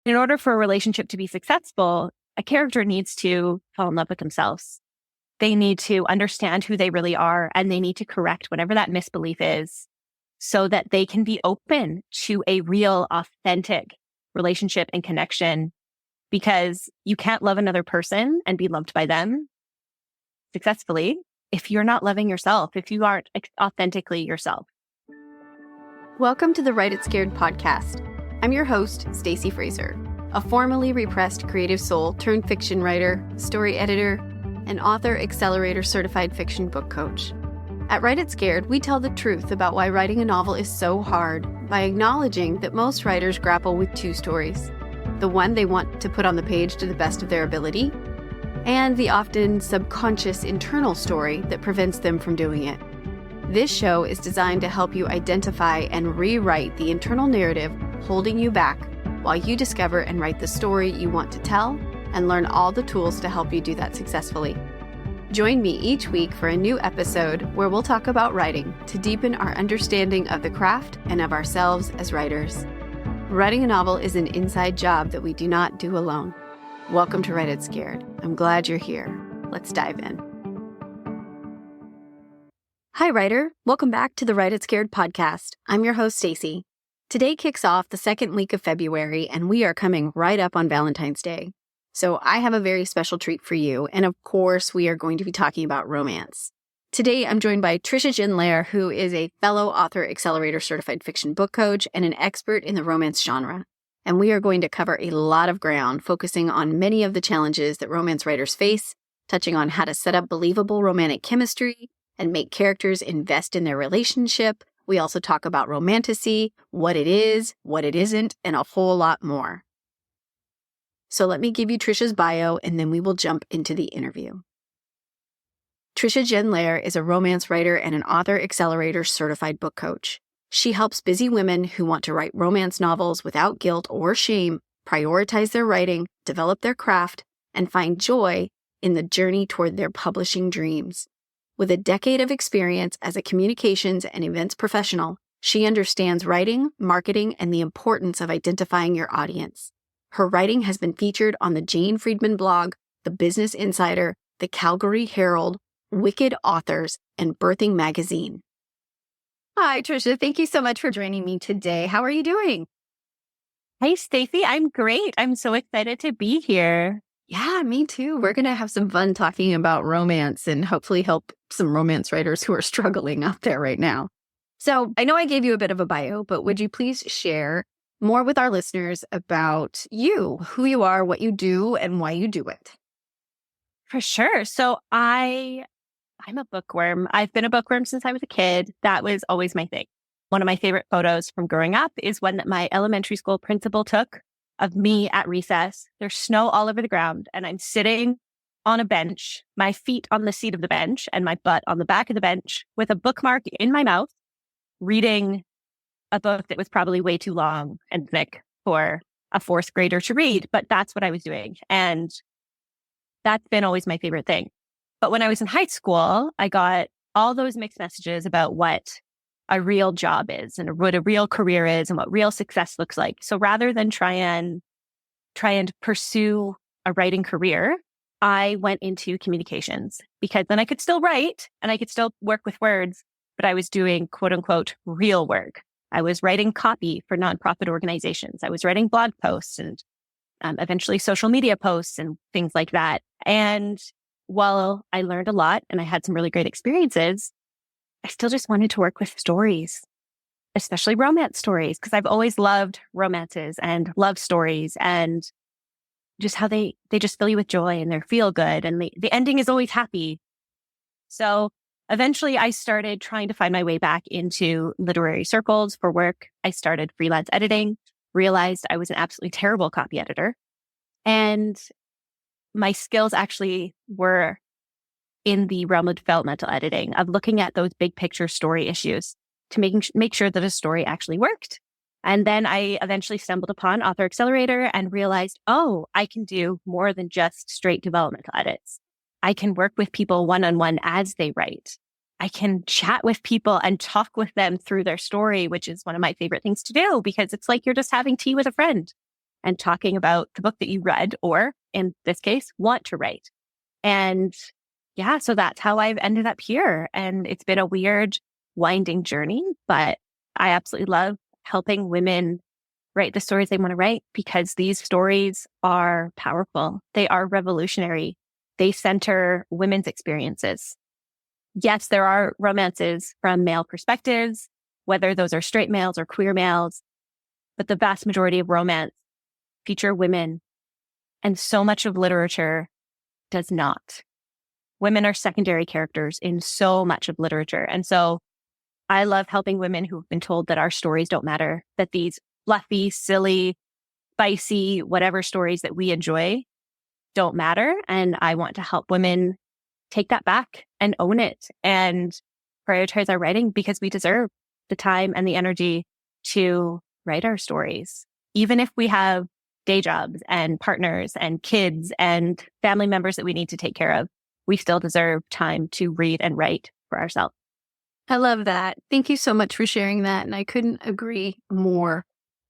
In order for a relationship to be successful, a character needs to fall in love with themselves. They need to understand who they really are, and they need to correct whatever that misbelief is so that they can be open to a real, authentic relationship and connection, because you can't love another person and be loved by them successfully if you're not loving yourself, if you aren't authentically yourself. Welcome to the Write It Scared podcast. I'm your host, Stacey Fraser, a formerly repressed creative soul turned fiction writer, story editor, and author Accelerator certified fiction book coach. At Write It Scared, we tell the truth about why writing a novel is so hard by acknowledging that most writers grapple with two stories: the one they want to put on the page to the best of their ability, and the often subconscious internal story that prevents them from doing it. This show is designed to help you identify and rewrite the internal narrative holding you back while you discover and write the story you want to tell and learn all the tools to help you do that successfully. Join me each week for a new episode where we'll talk about writing to deepen our understanding of the craft and of ourselves as writers. Writing a novel is an inside job that we do not do alone. Welcome to Write It Scared. I'm glad you're here. Let's dive in. Hi, writer. Welcome back to the Write It Scared podcast. I'm your host, Stacey. Today kicks off the second week of February, and we are coming right up on Valentine's Day. So I have a very special treat for you, and of course, we are going to be talking about romance. Today, I'm joined by Trisha Jenn Loehr, who is a fellow author Accelerator certified fiction book coach and an expert in the romance genre. And we are going to cover a lot of ground, focusing on many of the challenges that romance writers face, touching on how to set up believable romantic chemistry and make characters invest in their relationship. We also talk about romantasy, what it is, what it isn't, and a whole lot more. So let me give you Trisha's bio, and then we will jump into the interview. Trisha Jenn Loehr is a romance writer and an author Accelerator certified book coach. She helps busy women who want to write romance novels without guilt or shame prioritize their writing, develop their craft, and find joy in the journey toward their publishing dreams. With a decade of experience as a communications and events professional, she understands writing, marketing, and the importance of identifying your audience. Her writing has been featured on the Jane Friedman blog, the Business Insider, the Calgary Herald, Wicked Authors, and Birthing Magazine. Hi, Trisha. Thank you so much for joining me today. How are you doing? Hey, Stacey. I'm great. I'm so excited to be here. Yeah, me too. We're going to have some fun talking about romance and hopefully help some romance writers who are struggling out there right now. So I know I gave you a bit of a bio, but would you please share more with our listeners about you, who you are, what you do, and why you do it? For sure. So I'm a bookworm. I've been a bookworm since I was a kid. That was always my thing. One of my favorite photos from growing up is one that my elementary school principal took of me at recess. There's snow all over the ground, and I'm sitting on a bench, my feet on the seat of the bench and my butt on the back of the bench with a bookmark in my mouth, reading a book that was probably way too long and thick for a fourth grader to read, but that's what I was doing. And that's been always my favorite thing. But when I was in high school, I got all those mixed messages about what a real job is and what a real career is and what real success looks like. So rather than try and pursue a writing career, I went into communications, because then I could still write and I could still work with words, but I was doing quote unquote real work. I was writing copy for nonprofit organizations. I was writing blog posts and eventually social media posts and things like that. And while I learned a lot and I had some really great experiences, I still just wanted to work with stories, especially romance stories, because I've always loved romances and love stories and just how they just fill you with joy and they feel good and the ending is always happy. So eventually, I started trying to find my way back into literary circles for work. I started freelance editing, realized I was an absolutely terrible copy editor. And my skills actually were in the realm of developmental editing, of looking at those big picture story issues to make sure that a story actually worked. And then I eventually stumbled upon Author Accelerator and realized, oh, I can do more than just straight developmental edits. I can work with people one-on-one as they write. I can chat with people and talk with them through their story, which is one of my favorite things to do because it's like you're just having tea with a friend. and talking about the book that you read, or in this case, want to write. And yeah, so that's how I've ended up here. And it's been a weird, winding journey, but I absolutely love helping women write the stories they want to write because these stories are powerful. They are revolutionary. They center women's experiences. Yes, there are romances from male perspectives, whether those are straight males or queer males, but the vast majority of romance feature women, and so much of literature does not. Women are secondary characters in so much of literature. And so I love helping women who've been told that our stories don't matter, that these fluffy, silly, spicy, whatever stories that we enjoy don't matter. And I want to help women take that back and own it and prioritize our writing because we deserve the time and the energy to write our stories. Even if we have day jobs and partners and kids and family members that we need to take care of, we still deserve time to read and write for ourselves. I love that. Thank you so much for sharing that. And I couldn't agree more.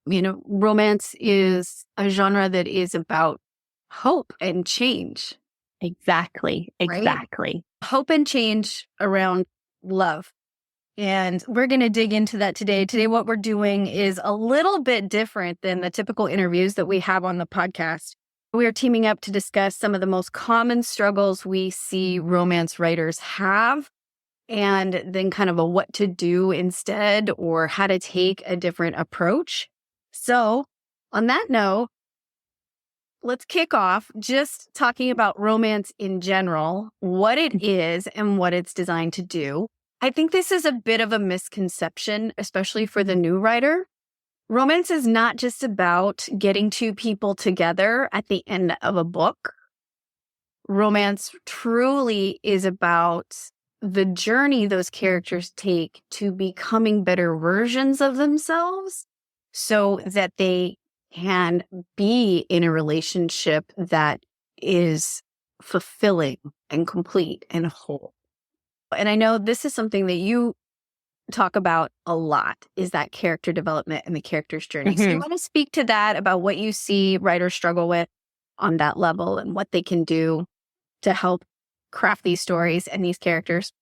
You know, romance is a genre that is about hope and change. Exactly. Right? Exactly. Hope and change around love. And we're going to dig into that today. Today, what we're doing is a little bit different than the typical interviews that we have on the podcast. We are teaming up to discuss some of the most common struggles we see romance writers have, and then kind of a what to do instead or how to take a different approach. So, on that note, let's kick off just talking about romance in general, what it is and what it's designed to do. I think this is a bit of a misconception, especially for the new writer. Romance is not just about getting two people together at the end of a book. Romance truly is about the journey those characters take to becoming better versions of themselves so that they can be in a relationship that is fulfilling and complete and whole. And I know this is something that you talk about a lot, is that character development and the character's journey. So you want to speak to that, about what you see writers struggle with on that level and what they can do to help craft these stories and these characters?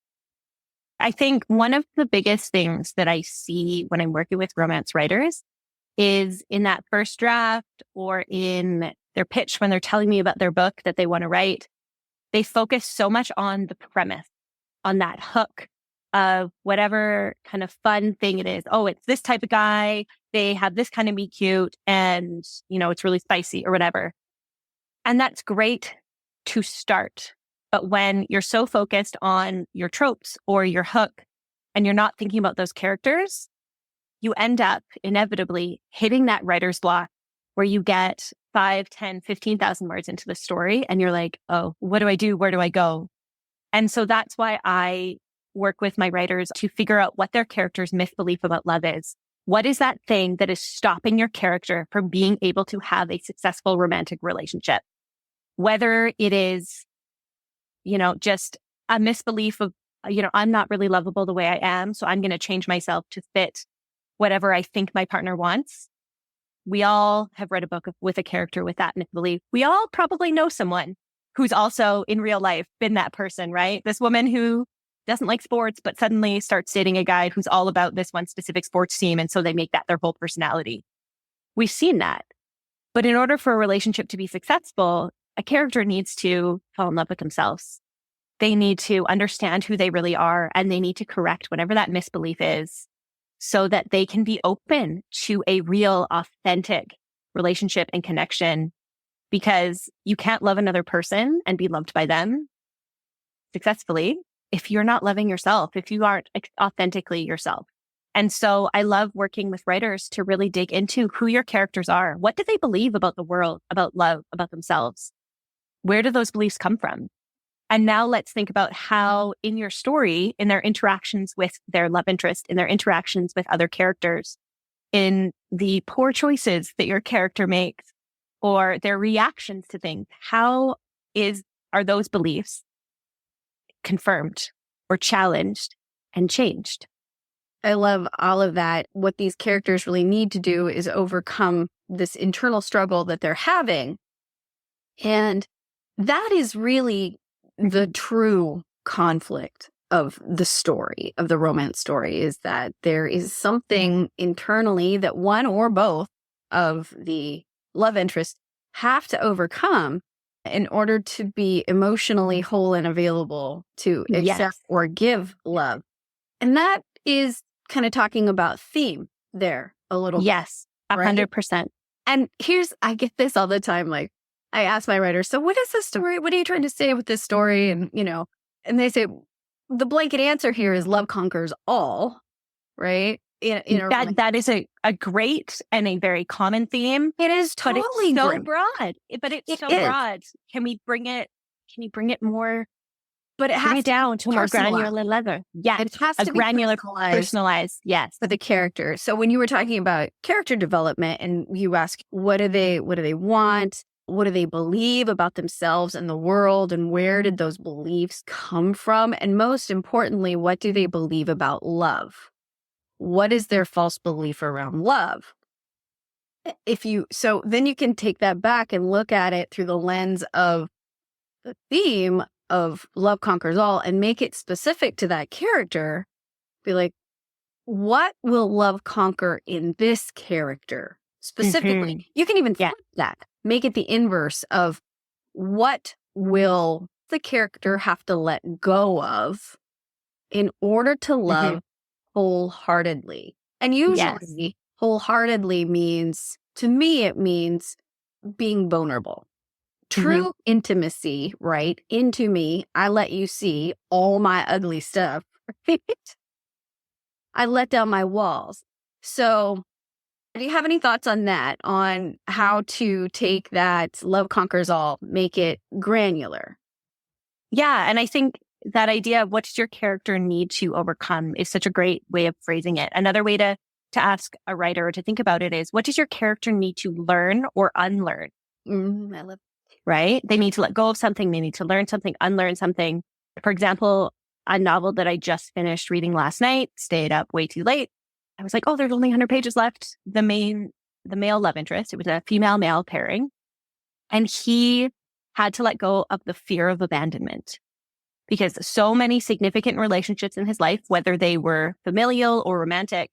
I think one of the biggest things that I see when I'm working with romance writers is in that first draft or in their pitch when they're telling me about their book that they want to write, they focus so much on the premise, on that hook of whatever kind of fun thing it is. Oh, it's this type of guy. They have this kind of meet cute and, you know, it's really spicy or whatever. And that's great to start. But when you're so focused on your tropes or your hook and you're not thinking about those characters, you end up inevitably hitting that writer's block where you get 5, 10, 15,000 words into the story and you're like, oh, what do I do? Where do I go? And so that's why I work with my writers to figure out what their character's misbelief about love is. What is that thing that is stopping your character from being able to have a successful romantic relationship? Whether it is, you know, just a misbelief of, you know, I'm not really lovable the way I am, so I'm going to change myself to fit whatever I think my partner wants. We all have read a book with a character with that misbelief. We all probably know someone who's also in real life been that person, right? This woman who doesn't like sports, but suddenly starts dating a guy who's all about this one specific sports team. And so they make that their whole personality. We've seen that. But in order for a relationship to be successful, a character needs to fall in love with themselves. They need to understand who they really are, and they need to correct whatever that misbelief is so that they can be open to a real, authentic relationship and connection, because you can't love another person and be loved by them successfully if you're not loving yourself, if you aren't authentically yourself. And so I love working with writers to really dig into who your characters are. What do they believe about the world, about love, about themselves? Where do those beliefs come from? And now let's think about how in your story, in their interactions with their love interest, in their interactions with other characters, in the poor choices that your character makes or their reactions to things, are those beliefs confirmed or challenged and changed? I love all of that. What these characters really need to do is overcome this internal struggle that they're having. And that is really the true conflict of the story, of the romance story, is that there is something internally that one or both of the love interests have to overcome in order to be emotionally whole and available to accept or give love. And that is kind of talking about theme there a little bit. Yes, 100%. And I get this all the time. Like, I ask my writers, so what is the story? What are you trying to say with this story? And, and they say, the blanket answer here is love conquers all, right? That is a great and a very common theme. It is totally but it's so broad. But it's so broad. Can we bring it more? But it has it down to more granular level. Yeah, it has to be granular, personalized. Yes, for the character. So when you were talking about character development, and you ask, what do they want? What do they believe about themselves and the world? And where did those beliefs come from? And most importantly, what do they believe about love? What is their false belief around love? Then you can take that back and look at it through the lens of the theme of love conquers all and make it specific to that character. Be like, what will love conquer in this character specifically? Mm-hmm. You can even flip that. Make it the inverse of what will the character have to let go of in order to love wholeheartedly. And usually wholeheartedly means, to me, it means being vulnerable. True intimacy, right? Into me, I let you see all my ugly stuff. Right? I let down my walls. So do you have any thoughts on that, on how to take that love conquers all, make it granular? Yeah. And I think that idea of what does your character need to overcome is such a great way of phrasing it. Another way to ask a writer to think about it is, what does your character need to learn or unlearn? I love right? They need to let go of something. They need to learn something, unlearn something. For example, a novel that I just finished reading last night, stayed up way too late. I was like, oh, there's only 100 pages left. The male love interest, it was a female-male pairing. And he had to let go of the fear of abandonment because so many significant relationships in his life, whether they were familial or romantic,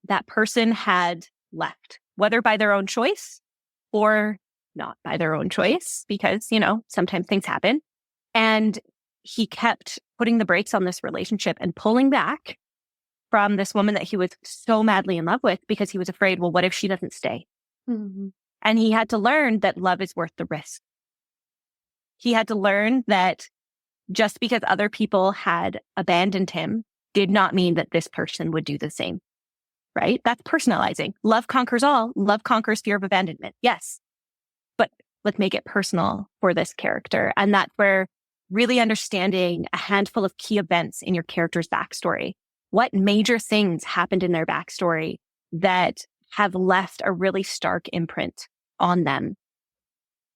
that person had left, whether by their own choice or not by their own choice, because, sometimes things happen. And he kept putting the brakes on this relationship and pulling back from this woman that he was so madly in love with because he was afraid, well, what if she doesn't stay? Mm-hmm. And he had to learn that love is worth the risk. He had to learn that just because other people had abandoned him did not mean that this person would do the same, right? That's personalizing. Love conquers all. Love conquers fear of abandonment. Yes. But let's make it personal for this character. And that's where really understanding a handful of key events in your character's backstory. What major things happened in their backstory that have left a really stark imprint on them?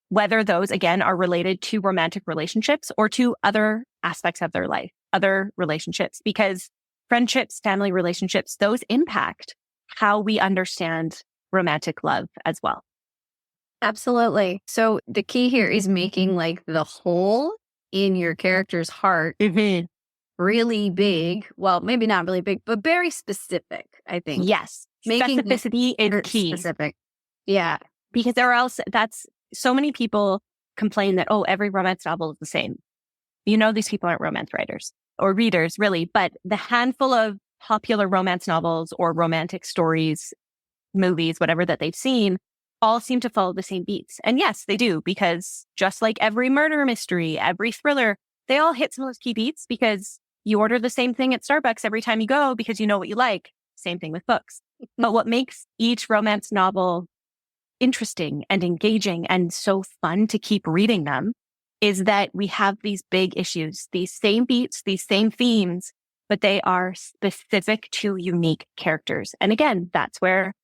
Whether those, again, are related to romantic relationships or to other aspects of their life, other relationships, because friendships, family relationships, those impact how we understand romantic love as well. Absolutely. So the key here is making like the hole in your character's heart really big. Well, maybe not really big, but very specific, I think. Yes. Making specificity is key. Specific. Yeah. Because that's so many people complain that, oh, every romance novel is the same. These people aren't romance writers or readers really, but the handful of popular romance novels or romantic stories, movies, whatever that they've seen, all seem to follow the same beats. And yes, they do, because just like every murder mystery, every thriller, they all hit some of those key beats because you order the same thing at Starbucks every time you go because you know what you like. Same thing with books. But what makes each romance novel interesting and engaging and so fun to keep reading them is that we have these big issues, these same beats, these same themes, but they are specific to unique characters. And again, that's where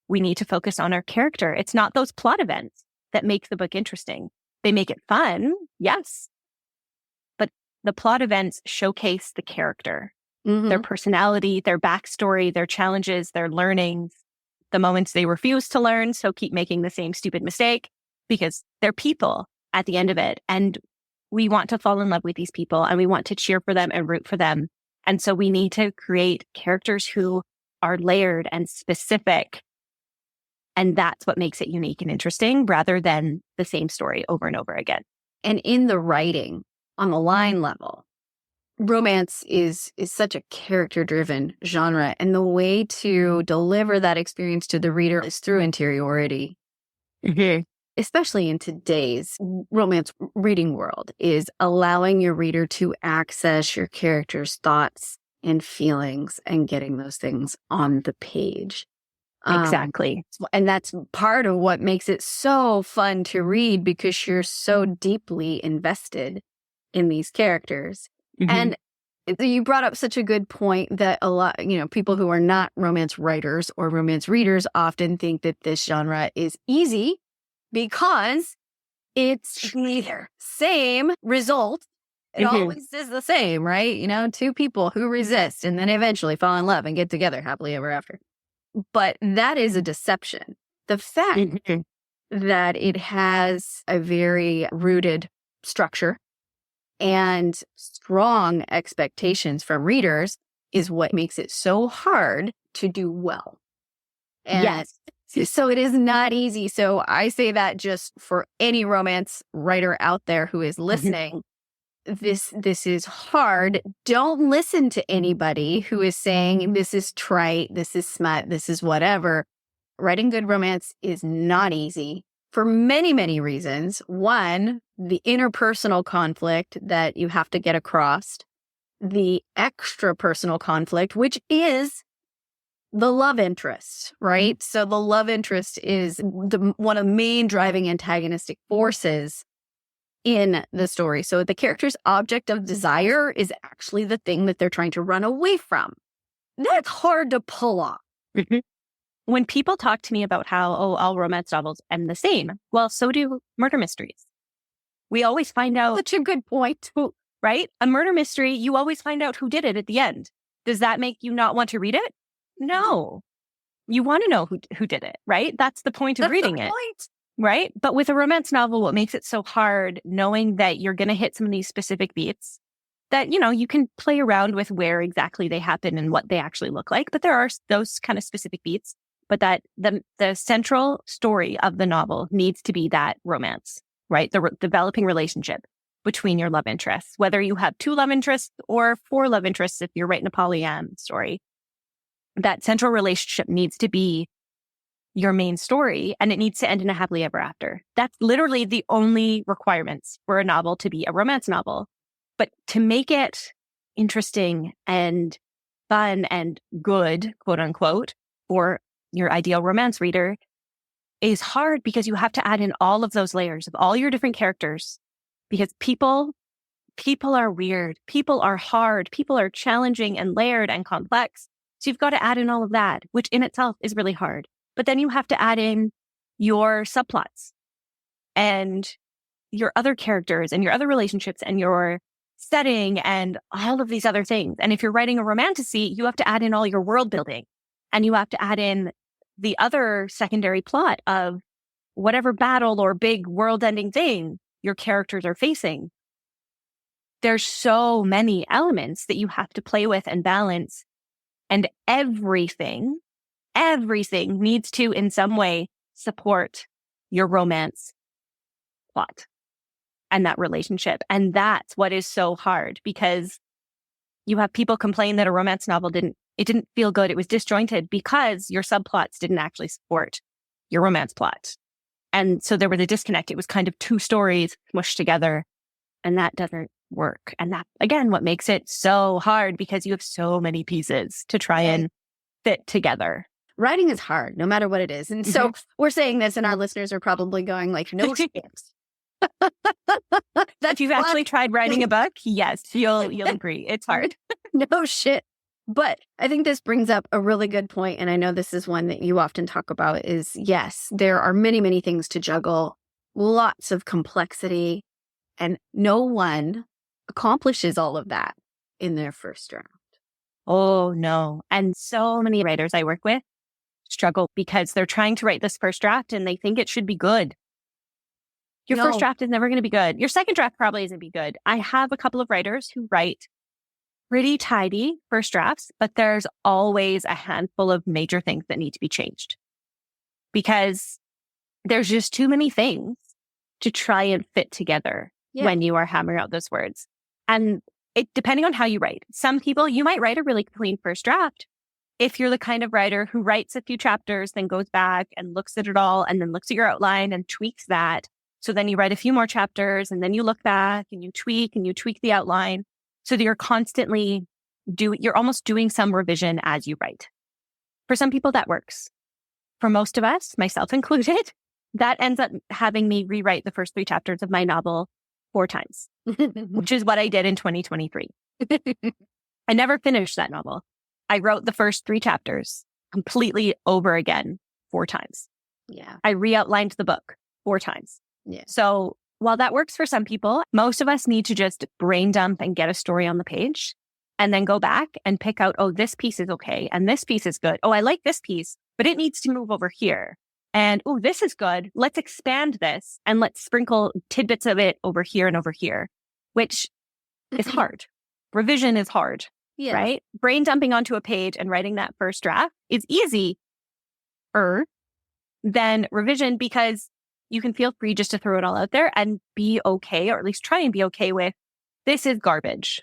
we need to focus on our character. It's not those plot events that make the book interesting. They make it fun, yes, but the plot events showcase the character, their personality, their backstory, their challenges, their learnings. the moments they refuse to learn. So keep making the same stupid mistake because they're people at the end of it. And we want to fall in love with these people and we want to cheer for them and root for them. And so we need to create characters who are layered and specific. And that's what makes it unique and interesting rather than the same story over and over again. And in the writing, on the line level, romance is such a character-driven genre. And the way to deliver that experience to the reader is through interiority. Mm-hmm. Especially in today's romance reading world, is allowing your reader to access your character's thoughts and feelings and getting those things on the page. Exactly. And that's part of what makes it so fun to read because you're so deeply invested in these characters. Mm-hmm. And you brought up such a good point that a lot, people who are not romance writers or romance readers often think that this genre is easy because it's neither. Same result. It always is the same, right? Two people who resist and then eventually fall in love and get together happily ever after. But that is a deception. The fact that it has a very rooted structure and strong expectations from readers is what makes it so hard to do well. And yes. So it is not easy. So I say that just for any romance writer out there who is listening, this is hard. Don't listen to anybody who is saying this is trite, this is smut, this is whatever. Writing good romance is not easy for many, many reasons. One, the interpersonal conflict that you have to get across, the extra personal conflict, which is the love interest, right? So the love interest is one of the main driving antagonistic forces in the story. So the character's object of desire is actually the thing that they're trying to run away from. That's hard to pull off. When people talk to me about how, all romance novels end the same, well, so do murder mysteries. We always find out. Such a good point. Right? A murder mystery, you always find out who did it at the end. Does that make you not want to read it? No. You want to know who did it, right? That's the point of reading it. Right? But with a romance novel, what makes it so hard, knowing that you're going to hit some of these specific beats, that, you can play around with where exactly they happen and what they actually look like. But there are those kind of specific beats, but that the central story of the novel needs to be that romance, right? The developing relationship between your love interests, whether you have 2 love interests or 4 love interests, if you're writing a polyam story. That central relationship needs to be your main story, and it needs to end in a happily ever after. That's literally the only requirements for a novel to be a romance novel. But to make it interesting and fun and good, quote unquote, for your ideal romance reader is hard because you have to add in all of those layers of all your different characters, because people are weird. People are hard. People are challenging and layered and complex. So you've got to add in all of that, which in itself is really hard. But then you have to add in your subplots and your other characters and your other relationships and your setting and all of these other things. And if you're writing a romantasy, you have to add in all your world building and you have to add in the other secondary plot of whatever battle or big world ending thing your characters are facing. There's so many elements that you have to play with and balance. And everything needs to, in some way, support your romance plot and that relationship. And that's what is so hard, because you have people complain that a romance novel didn't feel good. It was disjointed because your subplots didn't actually support your romance plot. And so there was a disconnect. It was kind of 2 stories smushed together, and that doesn't work. And that, again, what makes it so hard, because you have so many pieces to try and fit together. Writing is hard, no matter what it is. And so we're saying this, and our listeners are probably going like, no shit. If you've actually tried writing a book, yes, you'll agree. It's hard. No shit. But I think this brings up a really good point, and I know this is one that you often talk about, is yes, there are many, many things to juggle, lots of complexity, and no one accomplishes all of that in their first draft. Oh, no. And so many writers I work with struggle because they're trying to write this first draft and they think it should be good. Your first draft is never going to be good. Your second draft probably isn't be good. I have a couple of writers who write pretty tidy first drafts, but there's always a handful of major things that need to be changed because there's just too many things to try and fit together when you are hammering out those words. And depending on how you write, some people, you might write a really clean first draft. If you're the kind of writer who writes a few chapters, then goes back and looks at it all and then looks at your outline and tweaks that. So then you write a few more chapters and then you look back and you tweak the outline so that you're constantly you're almost doing some revision as you write. For some people that works. For most of us, myself included, that ends up having me rewrite the first 3 chapters of my novel 4 times, which is what I did in 2023. I never finished that novel. I wrote the first 3 chapters completely over again 4 times. Yeah. I re-outlined the book 4 times. Yeah. So while that works for some people, most of us need to just brain dump and get a story on the page and then go back and pick out, oh, this piece is okay. And this piece is good. Oh, I like this piece, but it needs to move over here. And, oh, this is good. Let's expand this and let's sprinkle tidbits of it over here and over here, which is hard. Revision is hard, right? Brain dumping onto a page and writing that first draft is easier than revision because you can feel free just to throw it all out there and be okay, or at least try and be okay with, this is garbage.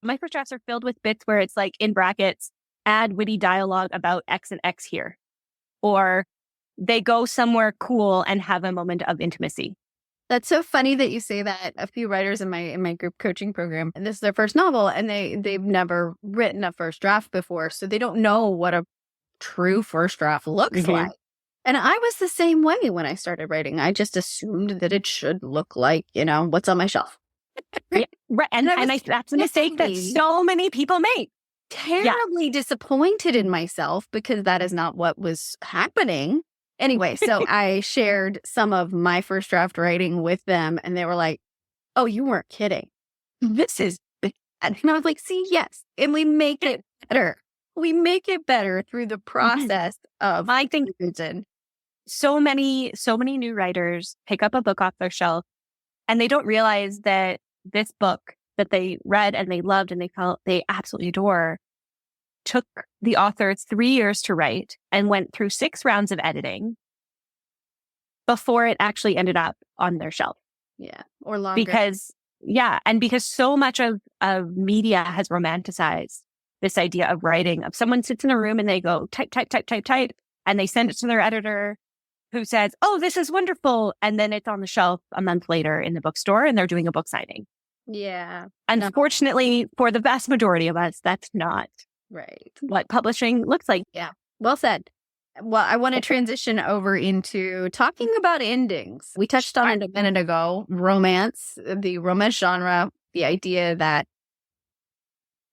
My first drafts are filled with bits where it's like in brackets, add witty dialogue about X and X here. Or they go somewhere cool and have a moment of intimacy. That's so funny that you say that. A few writers in my group coaching program, and this is their first novel, and they've never written a first draft before, so they don't know what a true first draft looks like. And I was the same way when I started writing. I just assumed that it should look like, what's on my shelf. Right. And that's a mistake that so many people make. Terribly disappointed in myself because that is not what was happening. Anyway, so I shared some of my first draft writing with them and they were like, oh, you weren't kidding. This is bad. And I was like, see, yes. And we make it better. We make it better through the process of, I think so many new writers pick up a book off their shelf and they don't realize that this book that they read and they loved and they felt they absolutely adore took the author 3 years to write and went through 6 rounds of editing before it actually ended up on their shelf. Yeah. Or longer. Because so much of media has romanticized this idea of writing, of someone sits in a room and they go type, and they send it to their editor who says, oh, this is wonderful. And then it's on the shelf a month later in the bookstore and they're doing a book signing. Yeah. Unfortunately, for the vast majority of us, that's not what publishing looks like. Yeah. Well said. Well, I want to transition over into talking about endings. We touched on it a minute ago, romance, the romance genre, the idea that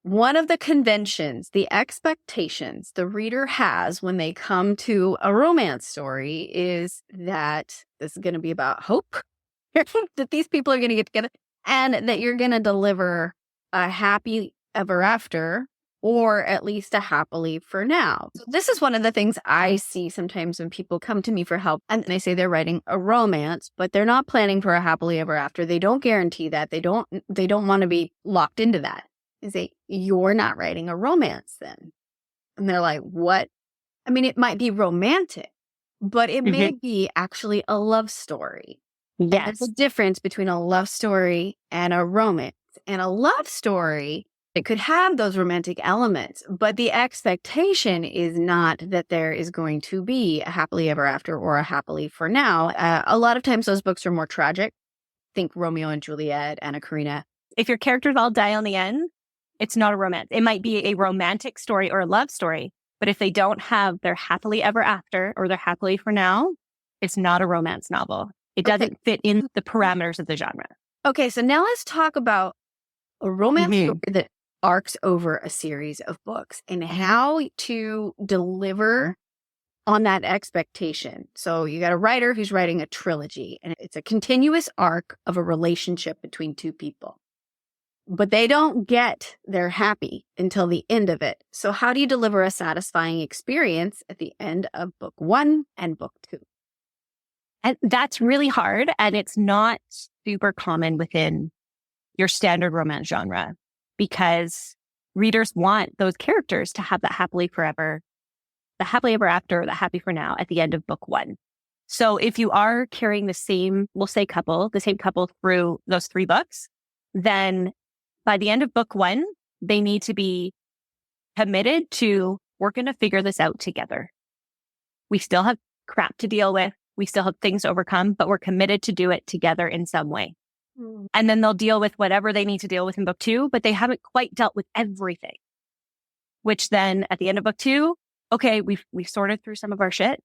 one of the conventions, the expectations the reader has when they come to a romance story is that this is going to be about hope, that these people are going to get together, and that you're going to deliver a happy ever after, or at least a happily for now. So this is one of the things I see sometimes when people come to me for help and they say they're writing a romance, but they're not planning for a happily ever after. They don't guarantee that. They don't want to be locked into that. They say, you're not writing a romance then. And they're like, what? I mean, it might be romantic, but it may be actually a love story. Yes. There's a difference between a love story and a romance. And a love story, it could have those romantic elements, but the expectation is not that there is going to be a happily ever after or a happily for now. A lot of times those books are more tragic. Think Romeo and Juliet, Anna Karenina. If your characters all die on the end, it's not a romance. It might be a romantic story or a love story, but if they don't have their happily ever after or their happily for now, it's not a romance novel. It doesn't fit in the parameters of the genre. Okay, so now let's talk about a romance story that arcs over a series of books and how to deliver on that expectation. So you got a writer who's writing a trilogy and it's a continuous arc of a relationship between 2 people. but they don't get their happy until the end of it. So how do you deliver a satisfying experience at the end of book 1 and book 2? And that's really hard. And it's not super common within your standard romance genre because readers want those characters to have that happily forever, the happily ever after, the happy for now at the end of book 1. So if you are carrying the same, we'll say the same couple through those 3 books, then by the end of book 1, they need to be committed to, we're going to figure this out together. We still have crap to deal with. We still have things to overcome, but we're committed to do it together in some way. And then they'll deal with whatever they need to deal with in book 2, but they haven't quite dealt with everything. Which then at the end of book 2, okay, we've sorted through some of our shit.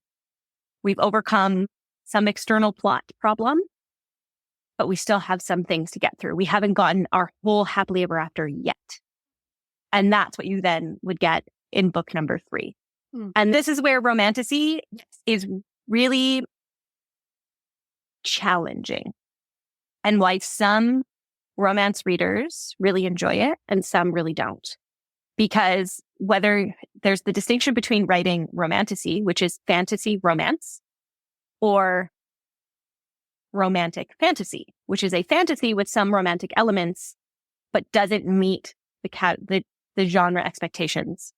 We've overcome some external plot problem, but we still have some things to get through. We haven't gotten our whole happily ever after yet. And that's what you then would get in book number 3. And this is where Romantasy is really challenging and why some romance readers really enjoy it and some really don't. Because whether there's the distinction between writing Romantasy, which is fantasy romance, or romantic fantasy, which is a fantasy with some romantic elements, but doesn't meet the genre expectations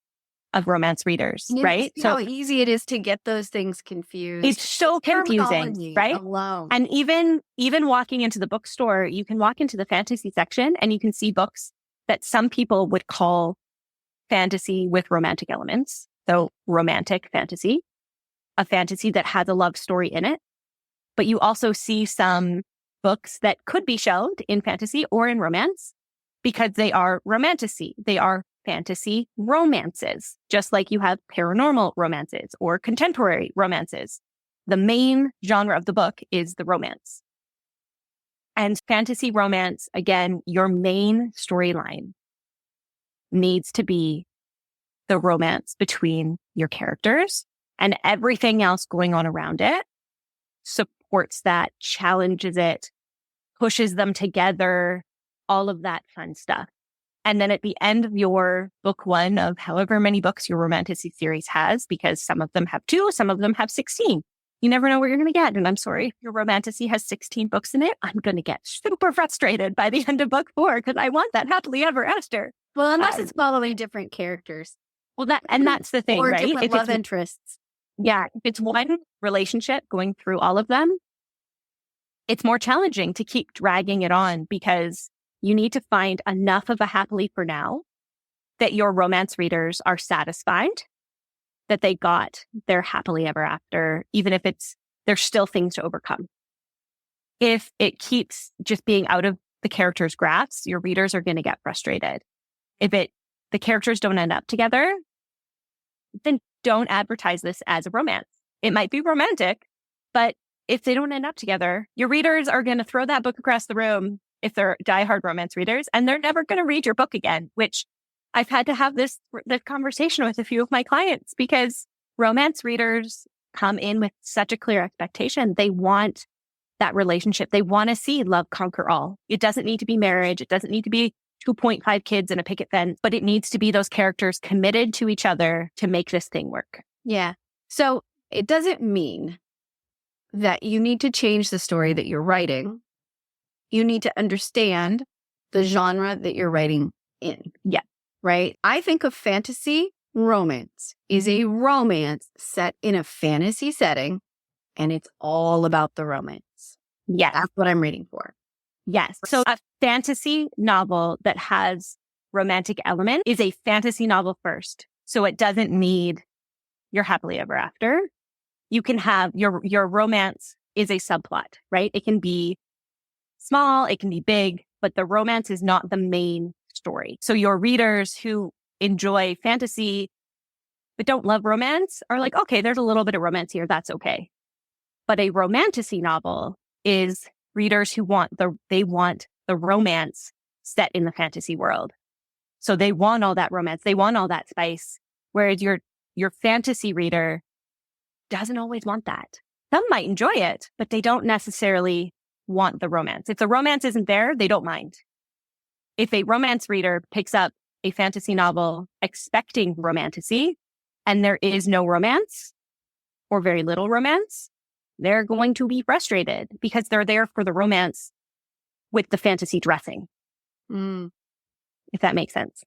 of romance readers, right? So how easy it is to get those things confused. It's so confusing, right? Alone. And even walking into the bookstore, you can walk into the fantasy section and you can see books that some people would call fantasy with romantic elements. So romantic fantasy, a fantasy that has a love story in it. But you also see some books that could be shelved in fantasy or in romance because they are romantasy. They are fantasy romances, just like you have paranormal romances or contemporary romances. The main genre of the book is the romance. And fantasy romance, again, your main storyline needs to be the romance between your characters, and everything else going on around it supports that, challenges it, pushes them together, all of that fun stuff. And then at the end of your book 1 of however many books your Romantasy series has, because some of them have 2, some of them have 16. You never know what you're going to get. And I'm sorry, if your Romantasy has 16 books in it, I'm going to get super frustrated by the end of book 4 because I want that happily ever after. Well, unless it's following different characters. Well, that's the thing, or right? Different love interests. Yeah. If it's one relationship going through all of them, it's more challenging to keep dragging it on because you need to find enough of a happily for now that your romance readers are satisfied that they got their happily ever after, even if there's still things to overcome. If it keeps just being out of the character's grasp, your readers are going to get frustrated. If the characters don't end up together, then don't advertise this as a romance. It might be romantic, but if they don't end up together, your readers are going to throw that book across the room if they're diehard romance readers, and they're never going to read your book again, which I've had to have this conversation with a few of my clients because romance readers come in with such a clear expectation. They want that relationship. They want to see love conquer all. It doesn't need to be marriage. It doesn't need to be 2.5 kids and a picket fence, but it needs to be those characters committed to each other to make this thing work. Yeah. So it doesn't mean that you need to change the story that you're writing. You need to understand the genre that you're writing in. Yeah. Right? I think of fantasy romance is a romance set in a fantasy setting, and it's all about the romance. Yes. That's what I'm reading for. Yes. So a fantasy novel that has romantic element is a fantasy novel first. So it doesn't need your happily ever after. You can have your romance is a subplot, right? It can be small, it can be big, but the romance is not the main story. So your readers who enjoy fantasy but don't love romance are like, okay, there's a little bit of romance here. That's okay. But a romantasy novel is readers who want the romance set in the fantasy world. So they want all that romance. They want all that spice. Whereas your fantasy reader doesn't always want that. Some might enjoy it, but they don't necessarily want the romance. If the romance isn't there, they don't mind. If a romance reader picks up a fantasy novel expecting romantasy and there is no romance or very little romance, they're going to be frustrated because they're there for the romance with the fantasy dressing. If that makes sense.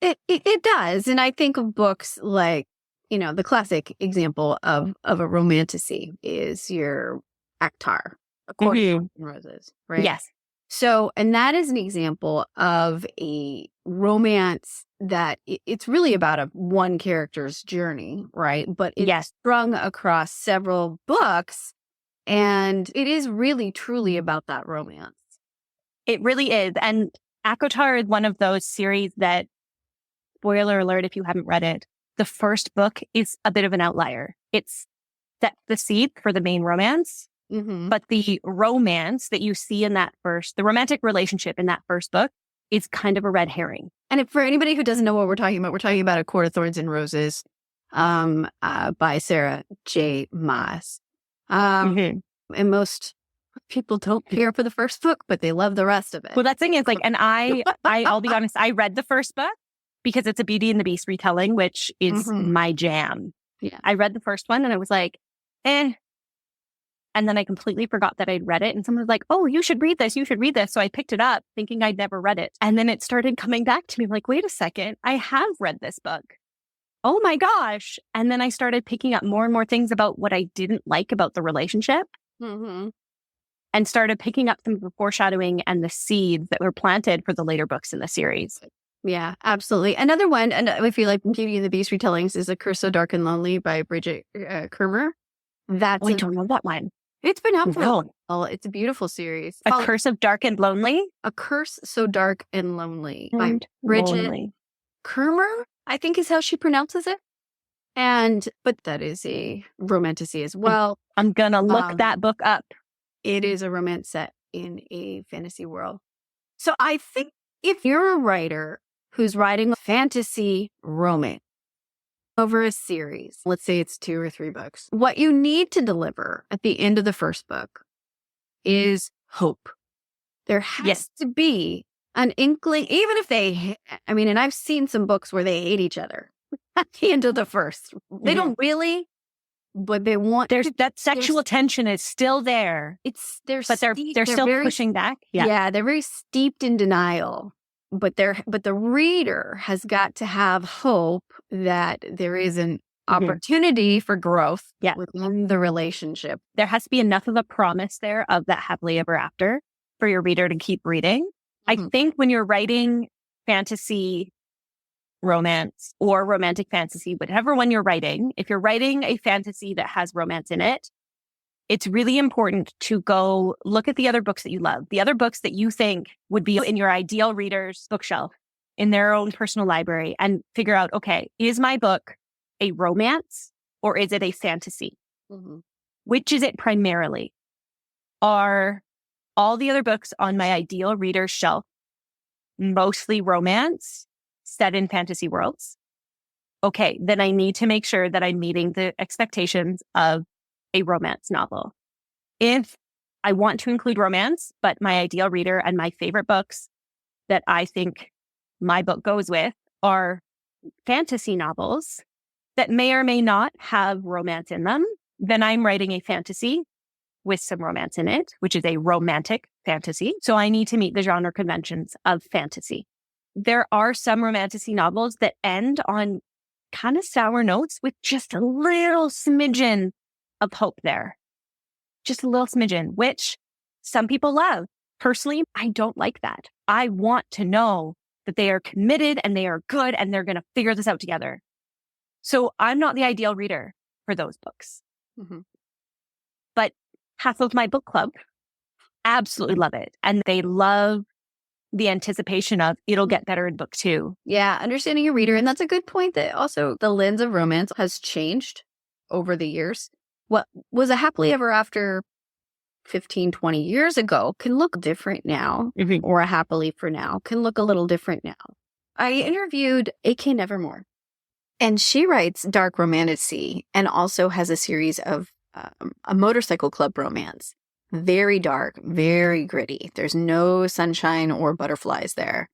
It does. And I think of books like, the classic example of a romantasy is your Actar, A Course in Roses, right? Yes. So, and that is an example of a romance that it's really about one character's journey, right? But it's strung across several books, and it is really, truly about that romance. It really is. And ACOTAR is one of those series that, spoiler alert if you haven't read it, the first book is a bit of an outlier. It's set the seed for the main romance, but the romance that you see in the romantic relationship in that first book is kind of a red herring. And for anybody who doesn't know what we're talking about A Court of Thorns and Roses by Sarah J. Maas. And most people don't care for the first book, but they love the rest of it. Well, that thing is and I'll be honest, I read the first book because it's a Beauty and the Beast retelling, which is my jam. Yeah. I read the first one and I was like, eh. And then I completely forgot that I'd read it. And someone was like, oh, you should read this. You should read this. So I picked it up thinking I'd never read it. And then it started coming back to me like, wait a second, I have read this book. Oh my gosh. And then I started picking up more and more things about what I didn't like about the relationship. And started picking up some of the foreshadowing and the seeds that were planted for the later books in the series. Yeah, absolutely. Another one, and if you like Beauty and the Beast retellings, is A Curse So Dark and Lonely by Bridget Kermer. I don't know that one. It's been out for a while. It's a beautiful series. A Curse of Dark and Lonely? A Curse So Dark and Lonely by Bridget Kermer, I think is how she pronounces it. But that is a romantasy as well. I'm going to look that book up. It is a romance set in a fantasy world. So I think if you're a writer who's writing a fantasy romance over a series, let's say it's 2 or 3 books, what you need to deliver at the end of the first book is hope. There has to be an inkling, even if and I've seen some books where they hate each other at the end of the first. They don't really, but they want. That sexual tension is still there. They're still pushing back. Yeah, they're very steeped in denial. But the reader has got to have hope that there is an opportunity for growth within the relationship. There has to be enough of a promise there of that happily ever after for your reader to keep reading. I think when you're writing fantasy romance or romantic fantasy, whatever one you're writing, if you're writing a fantasy that has romance in it, it's really important to go look at the other books that you love, the other books that you think would be in your ideal reader's bookshelf, in their own personal library, and figure out, okay, is my book a romance or is it a fantasy? Which is it primarily? Are all the other books on my ideal reader's shelf mostly romance set in fantasy worlds? Okay, then I need to make sure that I'm meeting the expectations of a romance novel. If I want to include romance, but my ideal reader and my favorite books that I think my book goes with are fantasy novels that may or may not have romance in them, then I'm writing a fantasy with some romance in it, which is a romantic fantasy. So I need to meet the genre conventions of fantasy. There are some romantasy novels that end on kind of sour notes with just a little smidgen of hope there. Just a little smidgen, which some people love. Personally, I don't like that. I want to know that they are committed and they are good and they're going to figure this out together. So I'm not the ideal reader for those books. But half of my book club absolutely love it. And they love the anticipation of it'll get better in book 2. Yeah, understanding your reader. And that's a good point that also the lens of romance has changed over the years. What was a happily ever after 15, 20 years ago can look different now, or a happily for now can look a little different now. I interviewed A.K. Nevermore, and she writes dark romantasy and also has a series of a motorcycle club romance. Very dark, very gritty. There's no sunshine or butterflies there.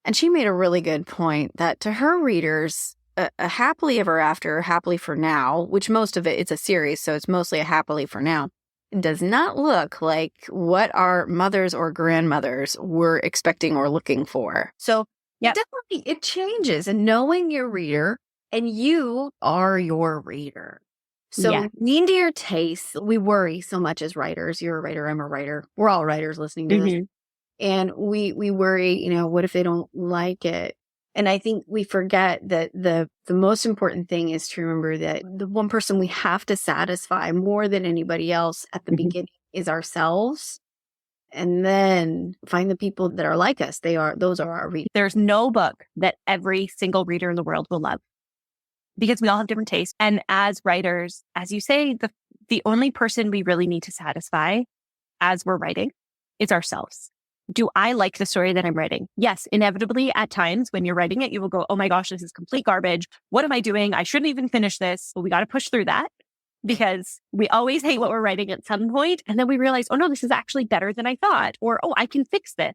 And she made a really good point that to her readers, a happily ever after, happily for now, which most of it's a series, so it's mostly a happily for now, does not look like what our mothers or grandmothers were expecting or looking for. So definitely it changes. And knowing your reader, and you are your reader. So lean to your tastes. We worry so much as writers. You're a writer, I'm a writer. We're all writers listening to this. And we worry, what if they don't like it? And I think we forget that the most important thing is to remember that the one person we have to satisfy more than anybody else at the beginning is ourselves. And then find the people that are like us. Those are our readers. There's no book that every single reader in the world will love, because we all have different tastes. And as writers, as you say, the only person we really need to satisfy as we're writing is ourselves. Do I like the story that I'm writing? Yes, inevitably at times when you're writing it, you will go, oh my gosh, this is complete garbage. What am I doing? I shouldn't even finish this. But we got to push through that, because we always hate what we're writing at some point. And then we realize, oh no, this is actually better than I thought. Or, oh, I can fix this.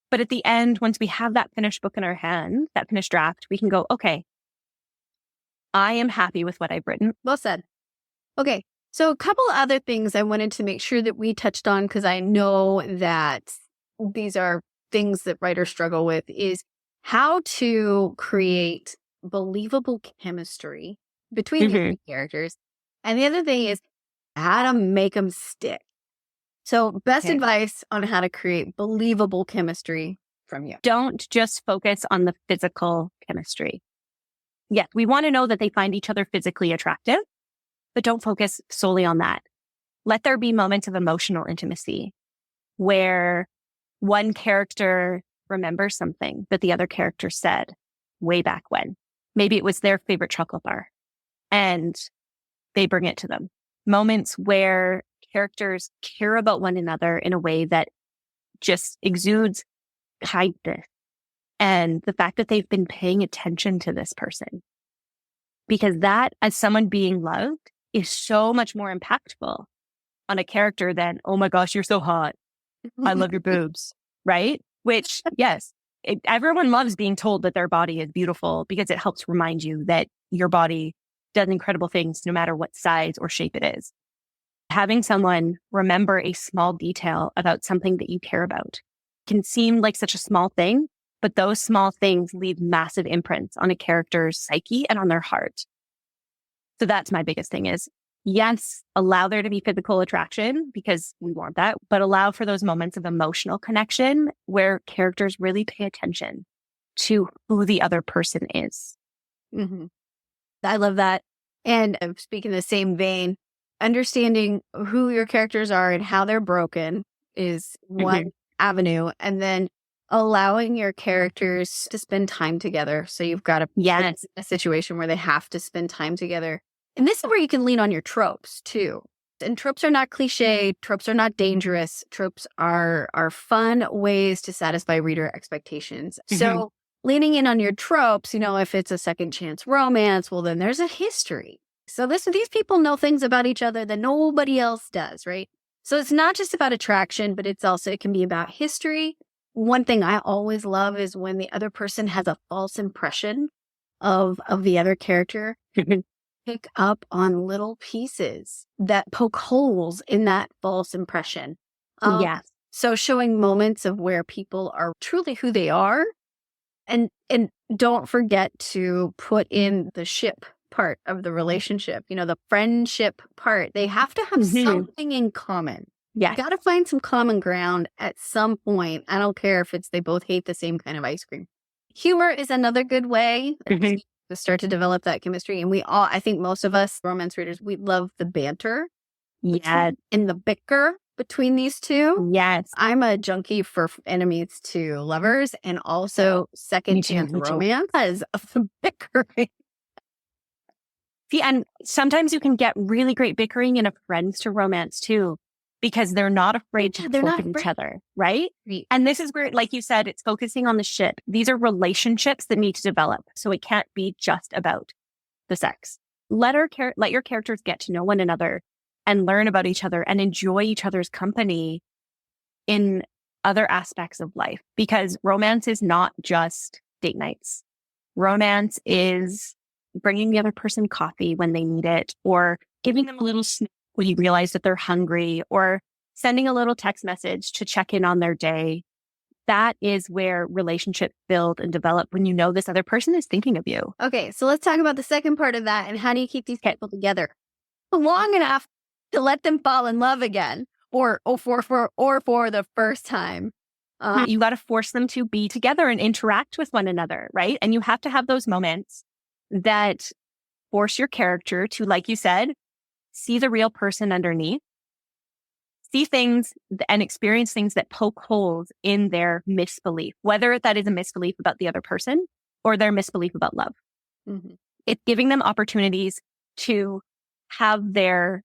But at the end, once we have that finished book in our hand, that finished draft, we can go, okay, I am happy with what I've written. Well said. Okay. So a couple other things I wanted to make sure that we touched on, because I know that these are things that writers struggle with, is how to create believable chemistry between the characters. And the other thing is how to make them stick. So best advice on how to create believable chemistry from you. Don't just focus on the physical chemistry. Yes, we want to know that they find each other physically attractive, but don't focus solely on that. Let there be moments of emotional intimacy where one character remembers something that the other character said way back when. Maybe it was their favorite chocolate bar and they bring it to them. Moments where characters care about one another in a way that just exudes kindness and the fact that they've been paying attention to this person. Because that, as someone being loved, is so much more impactful on a character than, oh my gosh, you're so hot. I love your boobs, right? Which, yes, everyone loves being told that their body is beautiful because it helps remind you that your body does incredible things no matter what size or shape it is. Having someone remember a small detail about something that you care about can seem like such a small thing, but those small things leave massive imprints on a character's psyche and on their heart. So that's my biggest thing is, yes, allow there to be physical attraction because we want that, but allow for those moments of emotional connection where characters really pay attention to who the other person is. I love that. And speaking in the same vein, understanding who your characters are and how they're broken is one avenue. And then allowing your characters to spend time together. So you've got a situation where they have to spend time together. And this is where you can lean on your tropes too. And tropes are not cliche. Tropes are not dangerous. Tropes are fun ways to satisfy reader expectations. So leaning in on your tropes, if it's a second chance romance, well, then there's a history. So these people know things about each other that nobody else does, right? So it's not just about attraction, but it can be about history. One thing I always love is when the other person has a false impression of the other character. Pick up on little pieces that poke holes in that false impression. So showing moments of where people are truly who they are. And don't forget to put in the ship part of the relationship, the friendship part. They have to have something in common. You got to find some common ground at some point. I don't care if it's they both hate the same kind of ice cream. Humor is another good way to start to develop that chemistry. And I think most of us romance readers, we love the banter. And the bicker between these two. Yes. I'm a junkie for enemies to lovers and also second chance romance because of the bickering. See, and sometimes you can get really great bickering in a friends to romance too, because they're not afraid to talk to each other, right? And this is where, like you said, it's focusing on the ship. These are relationships that need to develop. So it can't be just about the sex. Let your characters get to know one another and learn about each other and enjoy each other's company in other aspects of life, because romance is not just date nights. Romance is bringing the other person coffee when they need it, or giving them a little snack when you realize that they're hungry, or sending a little text message to check in on their day. That is where relationships build and develop, when you know this other person is thinking of you. Okay, so let's talk about the second part of that, and how do you keep these people together long enough to let them fall in love again, or for the first time? You got to force them to be together and interact with one another, right? And you have to have those moments that force your character to, like you said, see the real person underneath, see things and experience things that poke holes in their misbelief, whether that is a misbelief about the other person or their misbelief about love. Mm-hmm. It's giving them opportunities to have their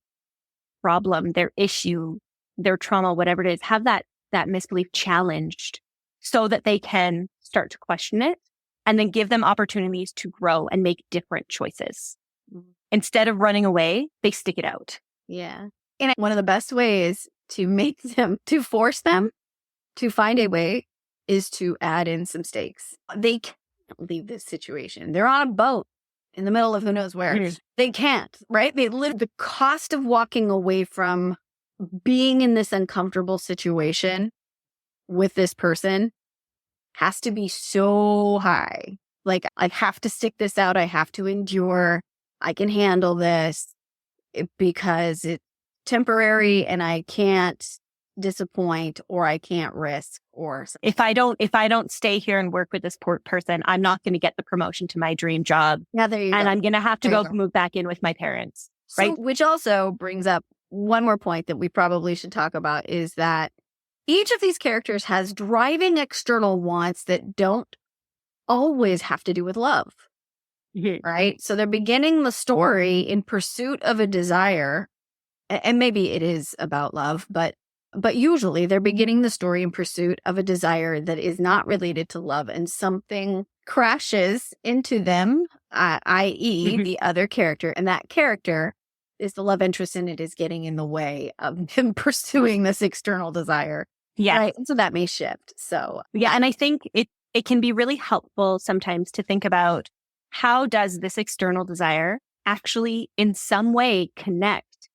problem, their issue, their trauma, whatever it is, have that misbelief challenged so that they can start to question it, and then give them opportunities to grow and make different choices. Mm-hmm. Instead of running away, they stick it out. Yeah. And one of the best ways to force them to find a way is to add in some stakes. They can't leave this situation. They're on a boat in the middle of who knows where. Mm-hmm. They can't, right? The cost of walking away from being in this uncomfortable situation with this person has to be so high. Like, I have to stick this out. I have to endure. I can handle this because it's temporary and I can't disappoint, or I can't risk, or something. If I don't stay here and work with this poor person, I'm not going to get the promotion to my dream job. Yeah, there you go. And I'm going to have to move back in with my parents. Right. So, which also brings up one more point that we probably should talk about, is that each of these characters has driving external wants that don't always have to do with love. Mm-hmm. Right? So they're beginning the story in pursuit of a desire, and maybe it is about love, but usually they're beginning the story in pursuit of a desire that is not related to love, and something crashes into them, i.e. Mm-hmm. the other character, and that character is the love interest, and it is getting in the way of him pursuing this external desire. Yeah. Right? And so that may shift. So yeah, and I think it can be really helpful sometimes to think about, how does this external desire actually in some way connect,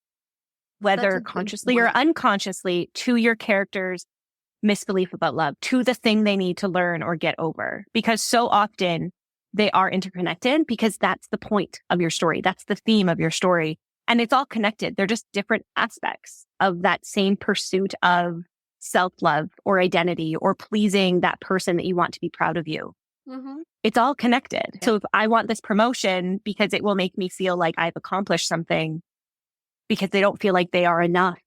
whether consciously or unconsciously, to your character's misbelief about love, to the thing they need to learn or get over? Because so often they are interconnected, because that's the point of your story. That's the theme of your story. And it's all connected. They're just different aspects of that same pursuit of self-love or identity, or pleasing that person that you want to be proud of you. Mm-hmm. It's all connected. Yeah. So if I want this promotion because it will make me feel like I've accomplished something, because they don't feel like they are enough,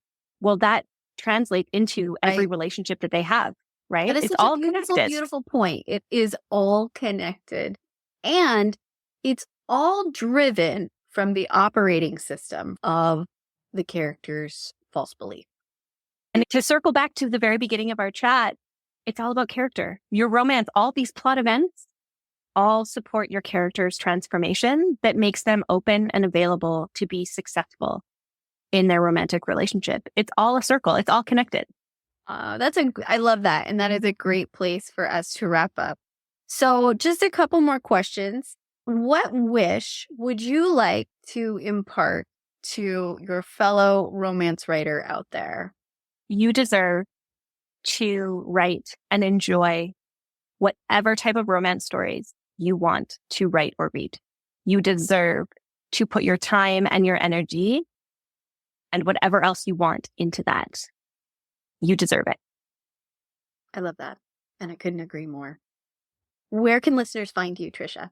well, that translates into every relationship that they have, right? It's all connected. Beautiful point. It is all connected. And it's all driven from the operating system of the character's false belief. And to circle back to the very beginning of our chat, it's all about character. Your romance, all these plot events, all support your character's transformation that makes them open and available to be successful in their romantic relationship. It's all a circle. It's all connected. I love that. And that is a great place for us to wrap up. So just a couple more questions. What wish would you like to impart to your fellow romance writer out there? You deserve to write and enjoy whatever type of romance stories you want to write or read. You deserve to put your time and your energy and whatever else you want into that. You deserve it. I love that. And I couldn't agree more. Where can listeners find you, Trisha?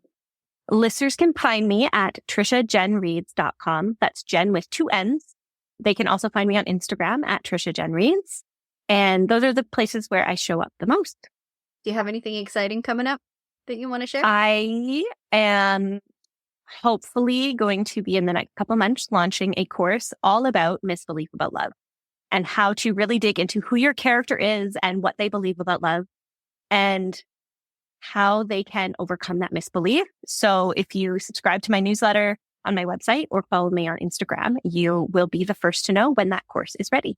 Listeners can find me at trishajennreads.com. That's Jen with 2 N's. They can also find me on Instagram at Trisha Jenn Reads. And those are the places where I show up the most. Do you have anything exciting coming up that you want to share? I am hopefully going to be in the next couple months launching a course all about misbelief about love, and how to really dig into who your character is and what they believe about love, and how they can overcome that misbelief. So if you subscribe to my newsletter on my website or follow me on Instagram, you will be the first to know when that course is ready.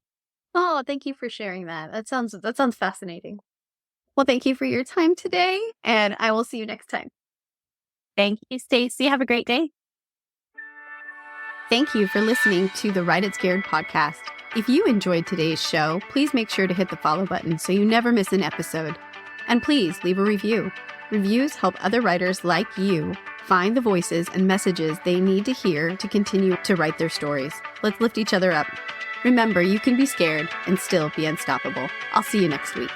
Oh, thank you for sharing that. That sounds fascinating. Well, thank you for your time today, and I will see you next time. Thank you, Stacey. Have a great day. Thank you for listening to the Write It Scared podcast. If you enjoyed today's show, please make sure to hit the follow button so you never miss an episode. And please leave a review. Reviews help other writers like you find the voices and messages they need to hear to continue to write their stories. Let's lift each other up. Remember, you can be scared and still be unstoppable. I'll see you next week.